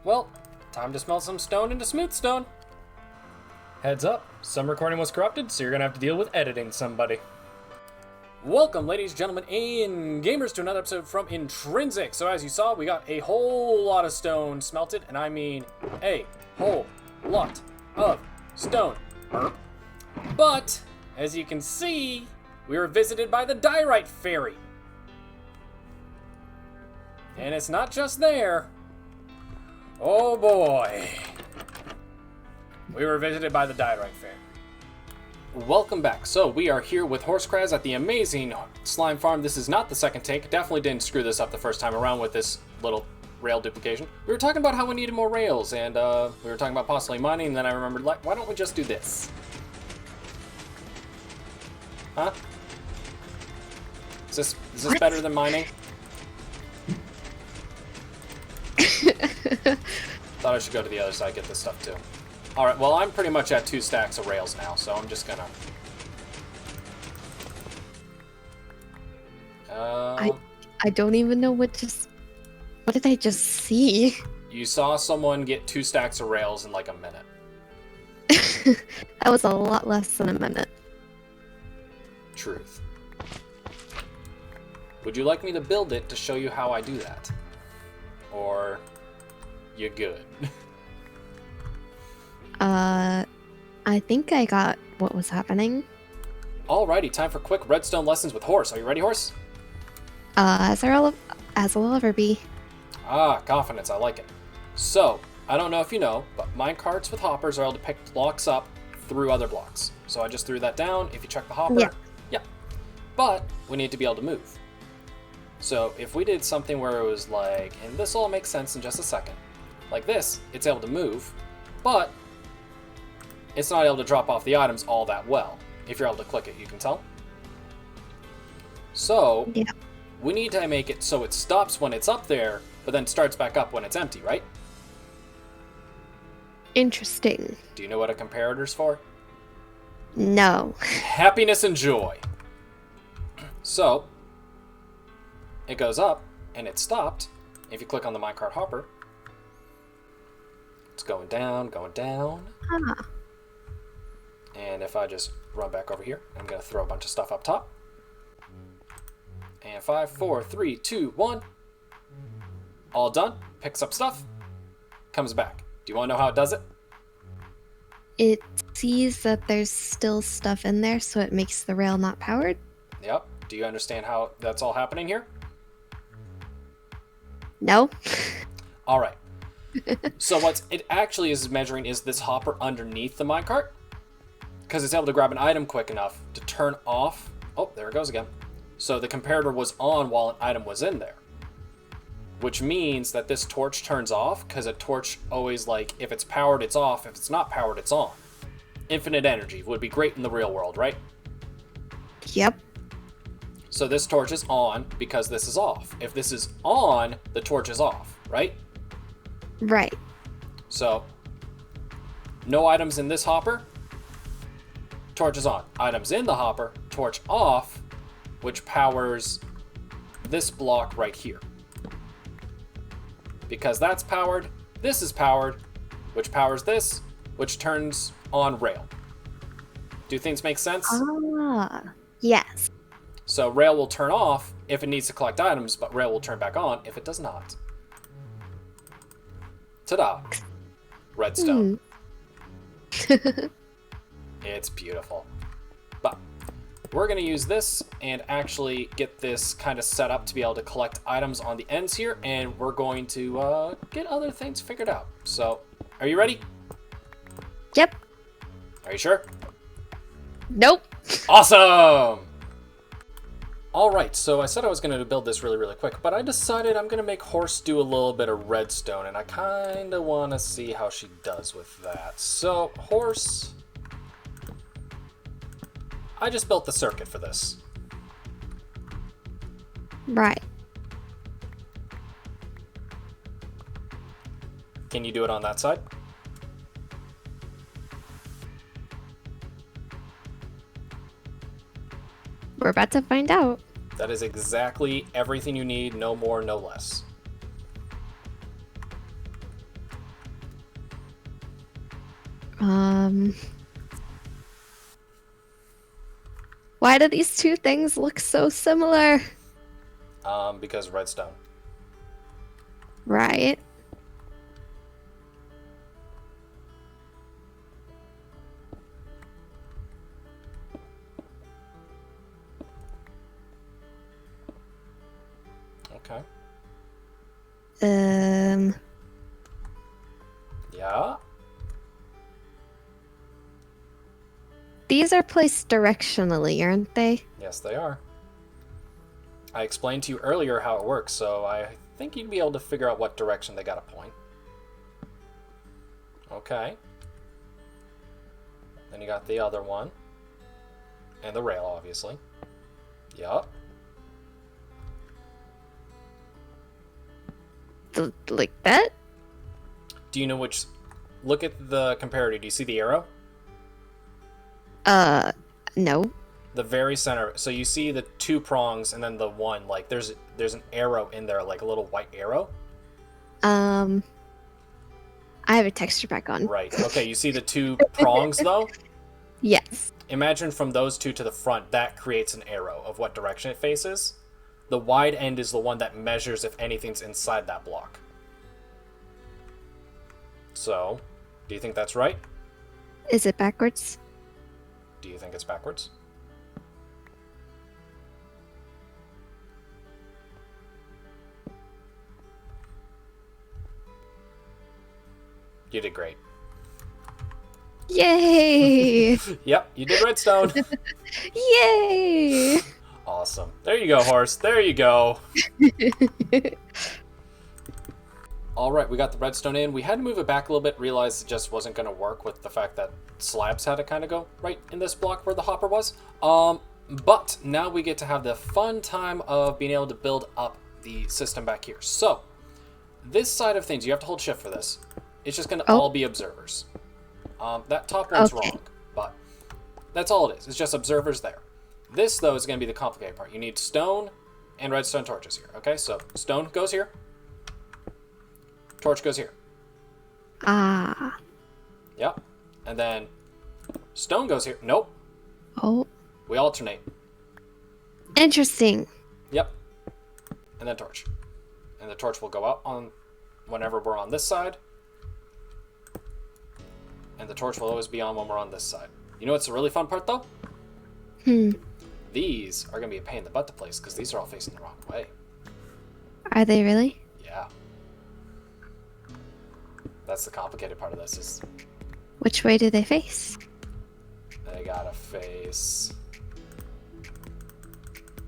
Well, time to smelt some stone into smooth stone. Heads up, some recording was corrupted, so you're gonna have to deal with editing somebody. Welcome, ladies, gentlemen, and gamers, to another episode from Intrinsic. So as you saw, we got a whole lot of stone smelted, and I mean a whole lot of stone. But, as you can see, we were visited by the Diorite Fairy. And it's not just there. Oh boy. We were visited by the Diorite Fairy. Welcome back. So we are here with HorseCraz at the amazing slime farm. This is not the second take. Definitely didn't screw this up the first time around with this little rail duplication. We were talking about how we needed more rails, and we were talking about possibly mining, and then I remembered, like, why don't we just do this? Huh? Is this better than mining? Thought I should go to the other side, get this stuff too. Alright, well, I'm pretty much at 2 stacks of rails now, so I'm just gonna... I don't even know what did I just see? You saw someone get 2 stacks of rails in like a minute. That was a lot less than a minute. Truth. Would you like me to build it to show you how I do that? Or... you good? I think I got what was happening. Alrighty, time for quick redstone lessons with Horse. Are you ready, Horse? As will ever be. Ah, confidence, I like it. So, I don't know if you know, but minecarts with hoppers are able to pick blocks up through other blocks. So I just threw that down. If you check the hopper, yeah. But we need to be able to move. So if we did something where it was like, and this all makes sense in just a second, like this, it's able to move, but it's not able to drop off the items all that well. If you're able to click it, you can tell. So, yeah. We need to make it so it stops when it's up there, but then starts back up when it's empty, right? Interesting. Do you know what a comparator's for? No. Happiness and joy. So, it goes up, and it's stopped. If you click on the minecart hopper, it's going down, going down. Ah. And if I just run back over here, I'm going to throw a bunch of stuff up top. And 5, 4, 3, 2, 1. All done. Picks up stuff. Comes back. Do you want to know how it does it? It sees that there's still stuff in there, so it makes the rail not powered. Yep. Do you understand how that's all happening here? No. All right. So what it actually is measuring is this hopper underneath the minecart, because it's able to grab an item quick enough to turn off. Oh, there it goes again. So the comparator was on while an item was in there, which means that this torch turns off, because a torch always, like, if it's powered, it's off. If it's not powered, it's on. Infinite energy would be great in the real world, right? Yep. So this torch is on because this is off. If this is on, the torch is off, right? Right. So, no items in this hopper, torch is on. Items in the hopper, torch off, which powers this block right here. Because that's powered, this is powered, which powers this, which turns on rail. Do things make sense? Ah, yes. So rail will turn off if it needs to collect items, but rail will turn back on if it does not. Ta-da! Redstone. It's beautiful. But we're going to use this and actually get this kind of set up to be able to collect items on the ends here, and we're going to get other things figured out. So, are you ready? Yep. Are you sure? Nope. Awesome! Alright, so I said I was going to build this really, really quick, but I decided I'm going to make Horse do a little bit of redstone, and I kind of want to see how she does with that. So, Horse... I just built the circuit for this. Right. Can you do it on that side? We're about to find out. That is exactly everything you need, no more, no less. Why do these two things look so similar? Because redstone. Right. Okay. Yeah? These are placed directionally, aren't they? Yes, they are. I explained to you earlier how it works, so I think you'd be able to figure out what direction they gotta point. Okay. Then you got the other one. And the rail, obviously. Yup. Like that? Do you know which... Look at the comparator. Do you see the arrow? No. The very center. So you see the two prongs and then the one. Like, there's an arrow in there, like a little white arrow. I have a texture pack on. Right. Okay, you see the two prongs, though? Yes. Imagine from those two to the front, that creates an arrow of what direction it faces. The wide end is the one that measures if anything's inside that block. So, do you think that's right? Is it backwards? Do you think it's backwards? You did great. Yay! Yep, you did redstone. Yay! Awesome. There you go, horse. There you go. All right, we got the redstone in. We had to move it back a little bit, realized it just wasn't going to work with the fact that slabs had to kind of go right in this block where the hopper was. But now we get to have the fun time of being able to build up the system back here. So, this side of things, you have to hold shift for this. It's just going to all be observers. That top one's wrong, but that's all it is. It's just observers there. This, though, is going to be the complicated part. You need stone and redstone torches here. Okay, so stone goes here. Torch goes here. Ah. Yep. And then stone goes here. Nope. Oh. We alternate. Interesting. Yep. And then torch. And the torch will go out on whenever we're on this side. And the torch will always be on when we're on this side. You know what's the really fun part, though? These are going to be a pain in the butt to place because these are all facing the wrong way. Are they really? Yeah. That's the complicated part of this. Is Which way do they face? they gotta face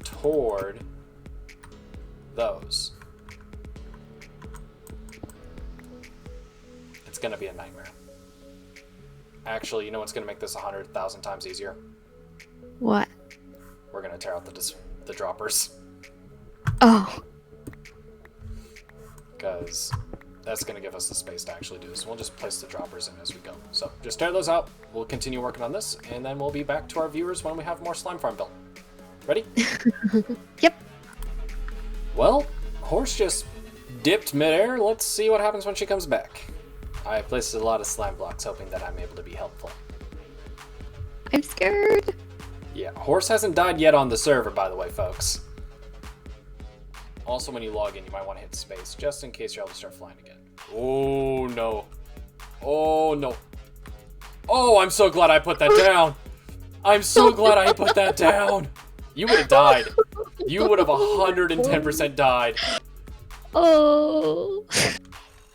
toward those. It's gonna be a nightmare. Actually, you know what's gonna make this 100,000 times easier? What? We're gonna tear out the droppers. Oh. Because that's going to give us the space to actually do this. We'll just place the droppers in as we go. So just tear those out. We'll continue working on this, and then we'll be back to our viewers when we have more slime farm built. Ready? Yep. Well, horse just dipped midair. Let's see what happens when she comes back. I placed a lot of slime blocks, hoping that I'm able to be helpful. I'm scared. Yeah, horse hasn't died yet on the server, by the way, folks. Also, when you log in, you might want to hit space, just in case you're able to start flying again. Oh, no. Oh, no. Oh, I'm so glad I put that down. I'm so glad I put that down. You would have died. You would have 110% died. Oh.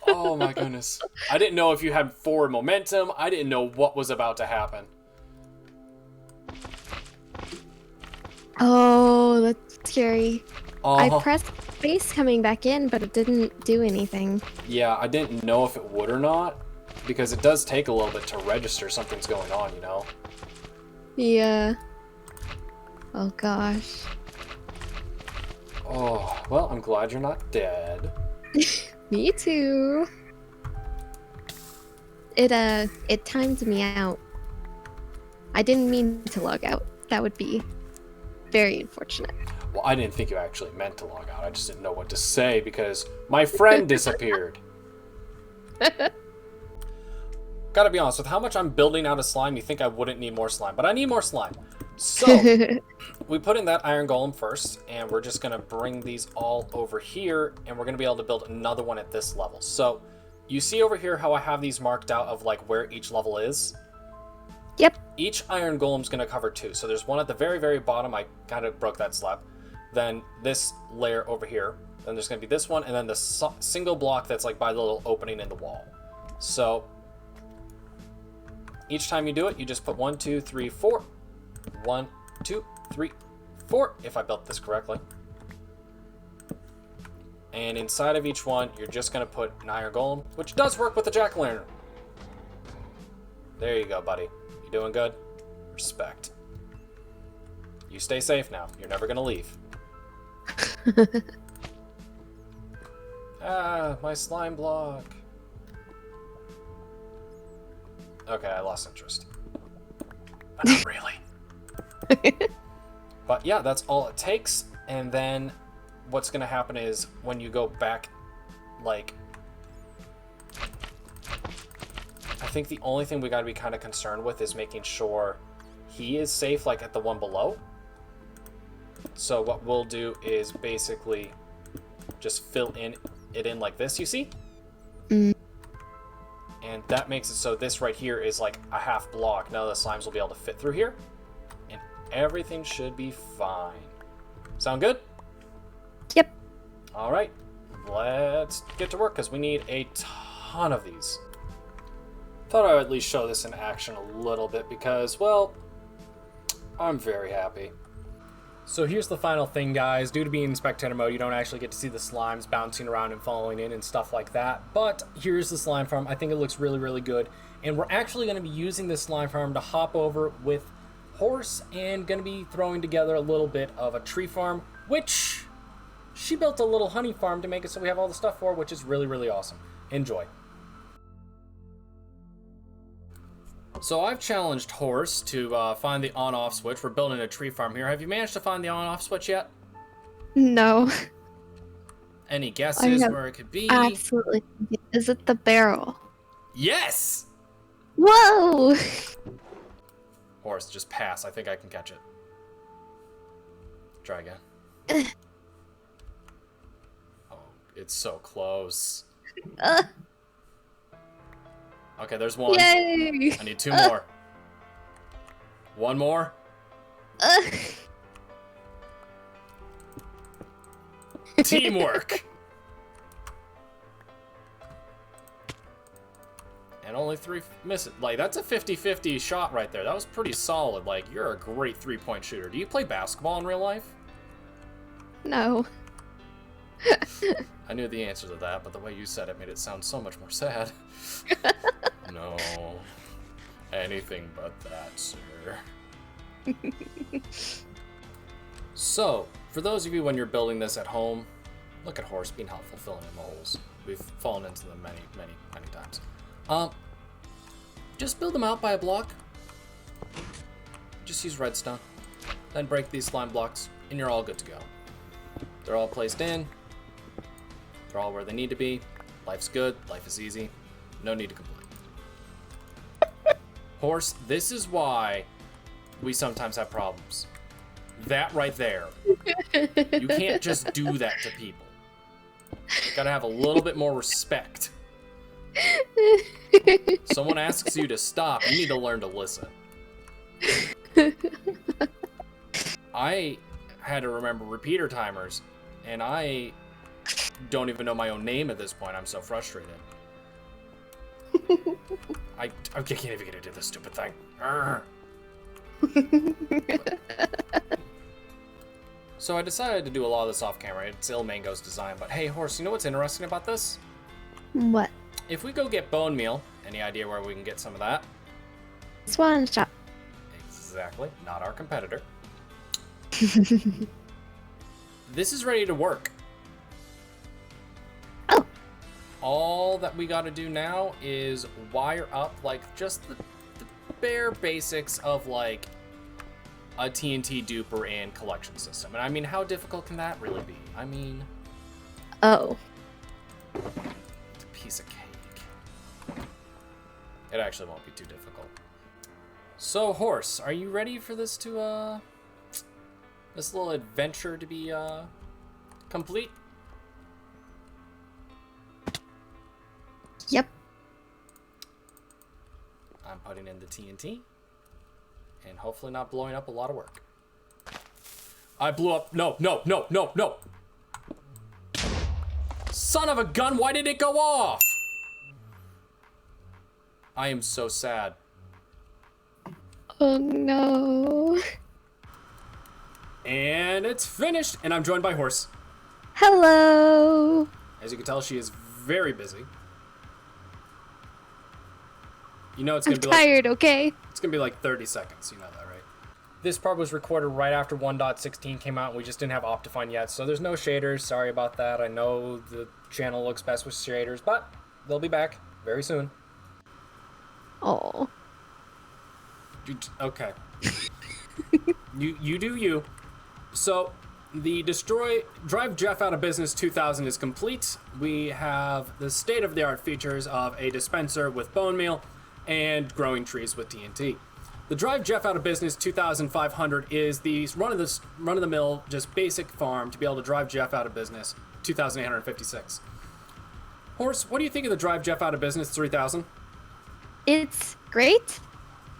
Oh, my goodness. I didn't know if you had forward momentum. I didn't know what was about to happen. Oh, that's scary. Uh-huh. I pressed space coming back in, but it didn't do anything. Yeah, I didn't know if it would or not, because it does take a little bit to register something's going on, you know? Yeah. Oh, gosh. Oh, well, I'm glad you're not dead. Me too. It timed me out. I didn't mean to log out. That would be very unfortunate. Well, I didn't think you actually meant to log out. I just didn't know what to say because my friend disappeared. Gotta be honest, with how much I'm building out of slime, you think I wouldn't need more slime, but I need more slime. So, we put in that iron golem first, and we're just gonna bring these all over here, and we're gonna be able to build another one at this level. So, you see over here how I have these marked out of like where each level is? Yep. Each iron golem's gonna cover 2. So there's one at the very, very bottom. I kind of broke that slab. Then this layer over here. Then there's gonna be this one, and then the single block that's like by the little opening in the wall. So each time you do it, you just put 1, 2, 3, 4. 1, 2, 3, 4. If I built this correctly. And inside of each one, you're just gonna put an iron golem, which does work with the jack-o'-lantern. There you go, buddy. You doing good? Respect. You stay safe now. You're never gonna leave. Ah, my slime block. Okay, I lost interest. But not really. But yeah, that's all it takes. And then what's gonna happen is when you go back, like, I think the only thing we gotta be kind of concerned with is making sure he is safe, like at the one below. So what we'll do is basically just fill it in like this, you see? Mm. And that makes it so this right here is like a half block. Now the slimes will be able to fit through here. And everything should be fine. Sound good? Yep. All right. Let's get to work because we need a ton of these. Thought I would at least show this in action a little bit because, well, I'm very happy. So here's the final thing, guys. Due to being in spectator mode, you don't actually get to see the slimes bouncing around and falling in and stuff like that. But here's the slime farm. I think it looks really, really good. And we're actually going to be using this slime farm to hop over with Horse and going to be throwing together a little bit of a tree farm, which she built a little honey farm to make it so we have all the stuff for, which is really, really awesome. Enjoy. So I've challenged Horse to find the on-off switch. We're building a tree farm here. Have you managed to find the on-off switch yet? No. Any guesses where it could be? Absolutely. Is it the barrel? Yes! Whoa! Horse, just pass. I think I can catch it. Try again. Oh, it's so close. Okay, there's one. Yay! I need 2 more. 1 more. Teamwork. And only 3 miss it. Like, that's a 50-50 shot right there. That was pretty solid. Like, you're a great 3-point shooter. Do you play basketball in real life? No. I knew the answer to that, but the way you said it made it sound so much more sad. No. Anything but that, sir. So, for those of you when you're building this at home, look at Horse being helpful filling in the holes. We've fallen into them many, many, many times. Just build them out by a block. Just use redstone. Then break these slime blocks, and you're all good to go. They're all placed in. They're all where they need to be. Life's good. Life is easy. No need to complain. Horse, this is why we sometimes have problems. That right there. You can't just do that to people. You gotta have a little bit more respect. Someone asks you to stop, you need to learn to listen. I had to remember repeater timers, and I don't even know my own name at this point. I'm so frustrated. I can't even get into this stupid thing. So I decided to do a lot of this off camera. It's Ilmango's design, but hey, Horse, you know what's interesting about this? What? If we go get bone meal, any idea where we can get some of that? Swan shop. Exactly, not our competitor. This is ready to work. Oh. All that we got to do now is wire up like just the bare basics of like a TNT duper and collection system. And I mean, how difficult can that really be? I mean... Oh. It's a piece of cake. It actually won't be too difficult. So, Horse, are you ready for this this little adventure to be, complete? Yep. I'm putting in the TNT, and hopefully not blowing up a lot of work. I blew up. No. Son of a gun, why did it go off? I am so sad. Oh no. And it's finished, and I'm joined by Horse. Hello. As you can tell, she is very busy. You know it's gonna be tired, okay? It's gonna be like 30 seconds, you know that, right? This part was recorded right after 1.16 came out, and we just didn't have Optifine yet, so there's no shaders. Sorry about that. I know the channel looks best with shaders, but they'll be back very soon. Oh. Okay. you do you. So, the Drive Jeff Out of Business 2000 is complete. We have the state-of-the-art features of a dispenser with bone meal and growing trees with TNT. The Drive Jeff Out of Business 2500 is the run-of-the-mill, just basic farm to be able to drive Jeff out of business 2856. Horse, what do you think of the Drive Jeff Out of Business 3000? It's great.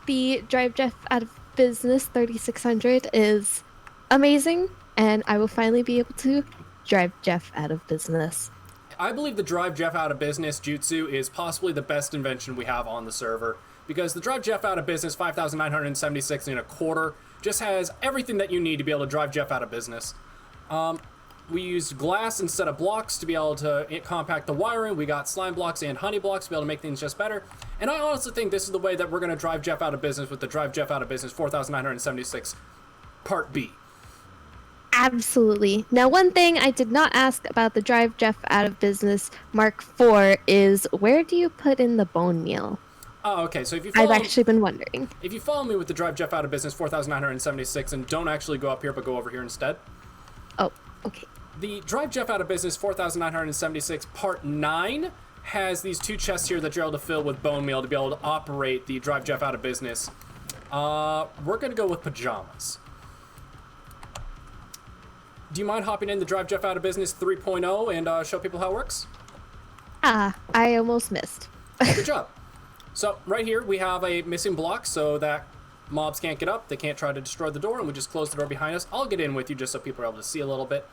The Drive Jeff Out of Business 3600 is amazing, and I will finally be able to drive Jeff out of business. I believe the Drive Jeff Out of Business Jutsu is possibly the best invention we have on the server, because the Drive Jeff Out of Business 5976 and a quarter just has everything that you need to be able to drive Jeff out of business. We used glass instead of blocks to be able to compact the wiring. We got slime blocks and honey blocks to be able to make things just better. And I honestly think this is the way that we're going to drive Jeff out of business with the Drive Jeff Out of Business 4976 Part B. Absolutely. Now, one thing I did not ask about the Drive Jeff Out of Business Mark IV is, where do you put in the bone meal? Oh, okay. So if you I've actually been wondering. If you follow me with the Drive Jeff Out of Business 4976 and don't actually go up here but go over here instead. Oh, okay. The Drive Jeff Out of Business 4976 Part 9 has these two chests here that you're able to fill with bone meal to be able to operate the Drive Jeff Out of Business. We're going to go with pajamas. Do you mind hopping in the Drive Jeff Out of Business 3.0 and show people how it works? I almost missed. Good job. So right here we have a missing block so that mobs can't get up. They can't try to destroy the door, and we just close the door behind us. I'll get in with you just so people are able to see a little bit.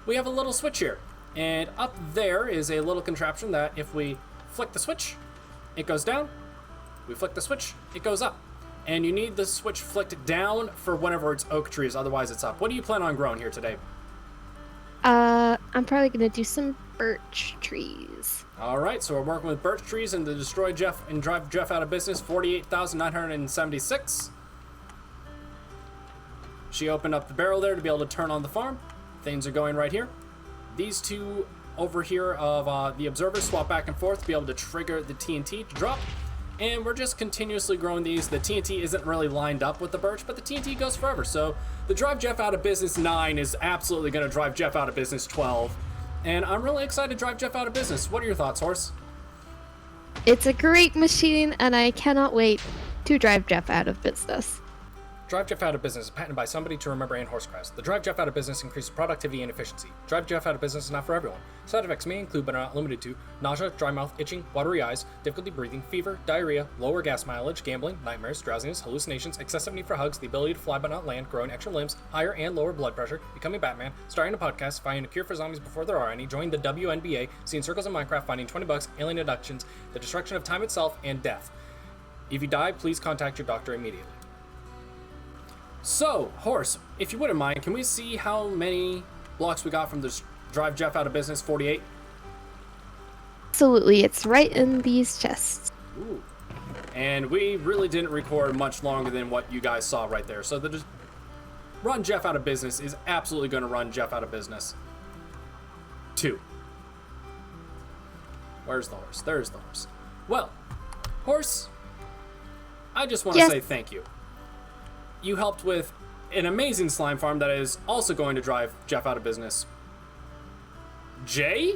We have a little switch here, and up there is a little contraption that if we flick the switch, it goes down. We flick the switch, it goes up. And you need the switch flicked down for whenever it's oak trees, otherwise it's up. What do you plan on growing here today? I'm probably gonna do some birch trees. All right, so we're working with birch trees and the Destroy Jeff and Drive Jeff Out of Business 48,976. She opened up the barrel there to be able to turn on the farm. Things are going right here. These two over here of the observers swap back and forth to be able to trigger the TNT to drop. And we're just continuously growing these. The TNT isn't really lined up with the birch, but the TNT goes forever. So the Drive Jeff Out of Business 9 is absolutely going to drive Jeff out of business 12. And I'm really excited to drive Jeff out of business. What are your thoughts, Horse? It's a great machine, and I cannot wait to drive Jeff out of business. Drive Jeff Out of Business is patented by SomebodytoRemember and HorseCraz. The Drive Jeff Out of Business increases productivity and efficiency. Drive Jeff Out of Business is not for everyone. Side effects may include, but are not limited to, nausea, dry mouth, itching, watery eyes, difficulty breathing, fever, diarrhea, lower gas mileage, gambling, nightmares, drowsiness, hallucinations, excessive need for hugs, the ability to fly but not land, growing extra limbs, higher and lower blood pressure, becoming Batman, starting a podcast, finding a cure for zombies before there are any, joining the WNBA, seeing circles in Minecraft, finding $20, alien abductions, the destruction of time itself, and death. If you die, please contact your doctor immediately. So, Horse, if you wouldn't mind, can we see how many blocks we got from the Drive Jeff Out of Business 48? Absolutely, it's right in these chests. Ooh. And we really didn't record much longer than what you guys saw right there. So the run Jeff Out of Business is absolutely going to run Jeff Out of Business 2. Where's the horse? There's the horse. Well, Horse, I just want to say thank you. You helped with an amazing slime farm that is also going to drive Jeff out of business. Jay?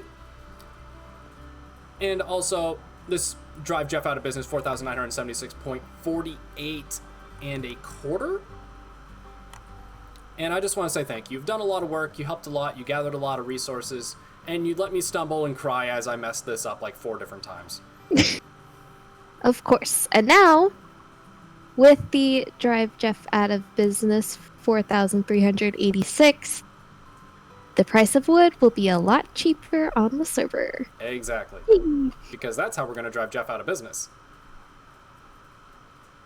And also, this drive Jeff out of business 4,976.48 and a quarter. And I just want to say thank you. You've done a lot of work. You helped a lot. You gathered a lot of resources. And you let me stumble and cry as I messed this up like 4 different times. Of course. And now, with the drive Jeff out of business 4,386, the price of wood will be a lot cheaper on the server. Exactly. Because that's how we're going to drive Jeff out of business.